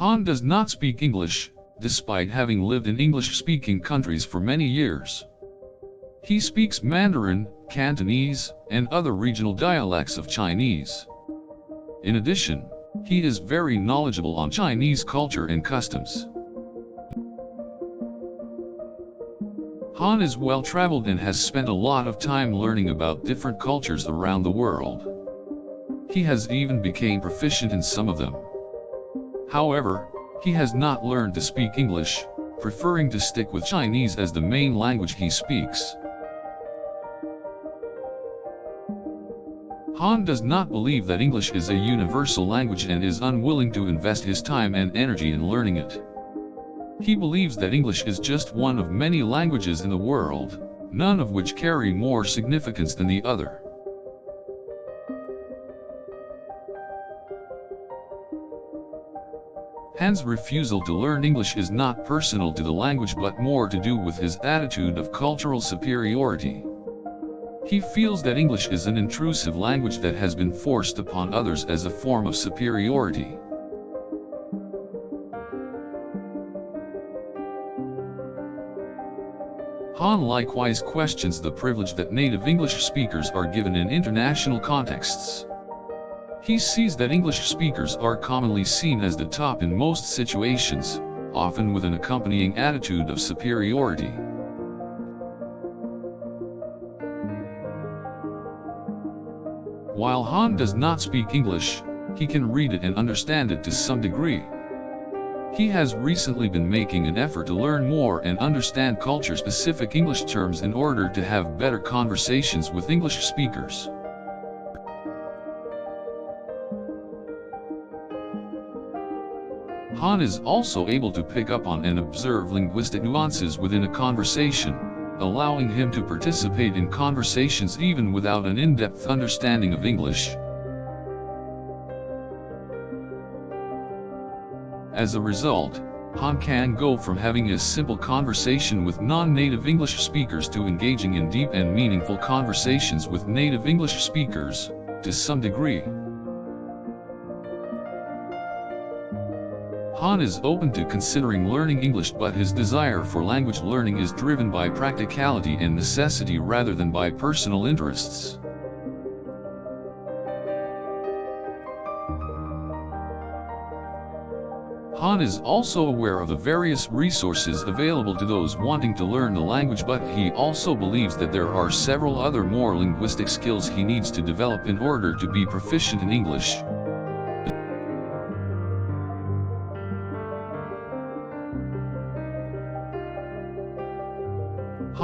Han does not speak English, despite having lived in English-speaking countries for many years. He speaks Mandarin, Cantonese, and other regional dialects of Chinese. In addition, he is very knowledgeable on Chinese culture and customs. Han is well-traveled and has spent a lot of time learning about different cultures around the world. He has even become proficient in some of them. However, he has not learned to speak English, preferring to stick with Chinese as the main language he speaks. Han does not believe that English is a universal language and is unwilling to invest his time and energy in learning it. He believes that English is just one of many languages in the world, none of which carry more significance than the other. Han's refusal to learn English is not personal to the language but more to do with his attitude of cultural superiority. He feels that English is an intrusive language that has been forced upon others as a form of superiority. Han likewise questions the privilege that native English speakers are given in international contexts. He sees that English speakers are commonly seen as the top in most situations, often with an accompanying attitude of superiority. While Han does not speak English, he can read it and understand it to some degree. He has recently been making an effort to learn more and understand culture-specific English terms in order to have better conversations with English speakers. Han is also able to pick up on and observe linguistic nuances within a conversation, allowing him to participate in conversations even without an in-depth understanding of English. As a result, Han can go from having a simple conversation with non-native English speakers to engaging in deep and meaningful conversations with native English speakers, to some degree. Han is open to considering learning English, but his desire for language learning is driven by practicality and necessity rather than by personal interests. Han is also aware of the various resources available to those wanting to learn the language, but he also believes that there are several other more linguistic skills he needs to develop in order to be proficient in English.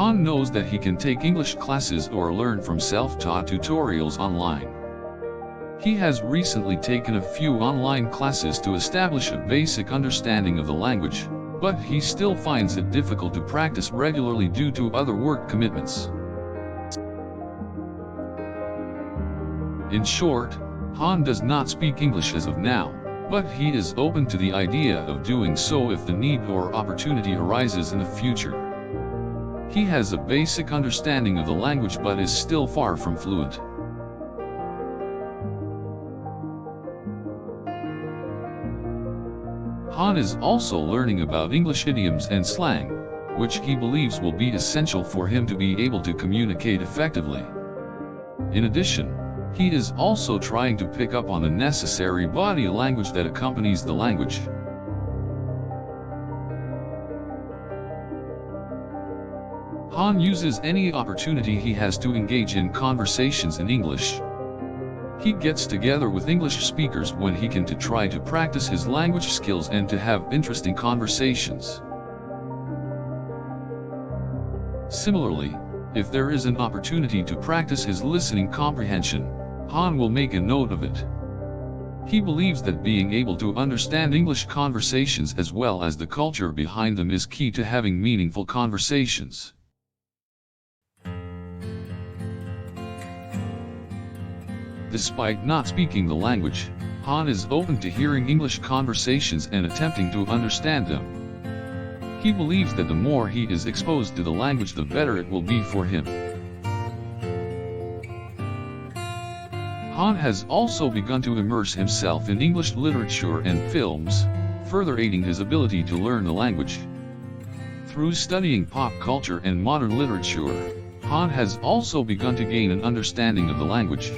Han knows that he can take English classes or learn from self-taught tutorials online. He has recently taken a few online classes to establish a basic understanding of the language, but he still finds it difficult to practice regularly due to other work commitments. In short, Han does not speak English as of now, but he is open to the idea of doing so if the need or opportunity arises in the future. He has a basic understanding of the language but is still far from fluent. Han is also learning about English idioms and slang, which he believes will be essential for him to be able to communicate effectively. In addition, he is also trying to pick up on the necessary body language that accompanies the language. Han uses any opportunity he has to engage in conversations in English. He gets together with English speakers when he can to try to practice his language skills and to have interesting conversations. Similarly, if there is an opportunity to practice his listening comprehension, Han will make a note of it. He believes that being able to understand English conversations as well as the culture behind them is key to having meaningful conversations. Despite not speaking the language, Han is open to hearing English conversations and attempting to understand them. He believes that the more he is exposed to the language, the better it will be for him. Han has also begun to immerse himself in English literature and films, further aiding his ability to learn the language. Through studying pop culture and modern literature, Han has also begun to gain an understanding of the language.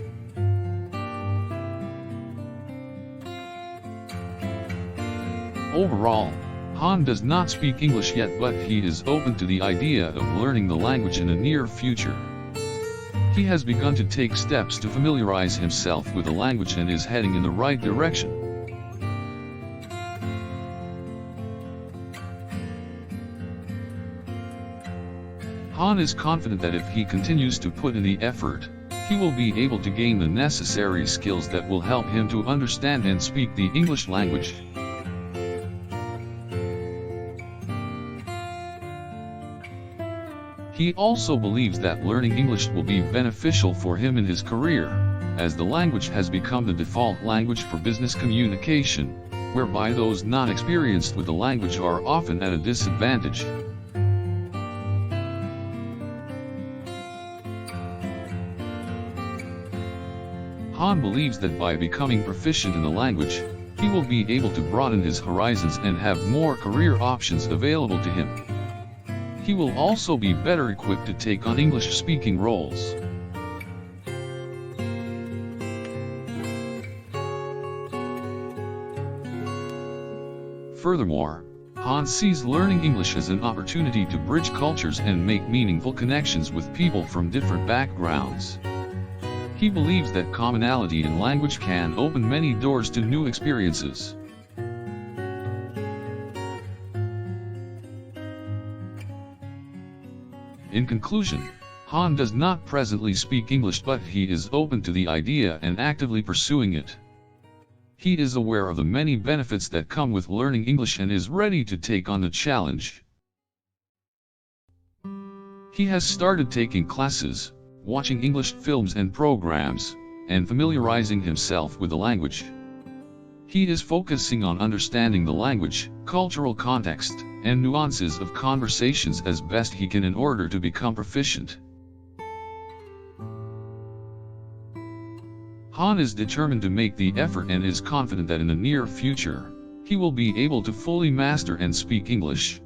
Overall, Han does not speak English yet, but he is open to the idea of learning the language in the near future. He has begun to take steps to familiarize himself with the language and is heading in the right direction. Han is confident that if he continues to put in the effort, he will be able to gain the necessary skills that will help him to understand and speak the English language. He also believes that learning English will be beneficial for him in his career, as the language has become the default language for business communication, whereby those not experienced with the language are often at a disadvantage. Han believes that by becoming proficient in the language, he will be able to broaden his horizons and have more career options available to him. He will also be better equipped to take on English-speaking roles. Furthermore, Han sees learning English as an opportunity to bridge cultures and make meaningful connections with people from different backgrounds. He believes that commonality in language can open many doors to new experiences. In conclusion, Han does not presently speak English, but he is open to the idea and actively pursuing it. He is aware of the many benefits that come with learning English and is ready to take on the challenge. He has started taking classes, watching English films and programs, and familiarizing himself with the language. He is focusing on understanding the language, cultural context, and nuances of conversations as best he can in order to become proficient. Han is determined to make the effort and is confident that in the near future, he will be able to fully master and speak English.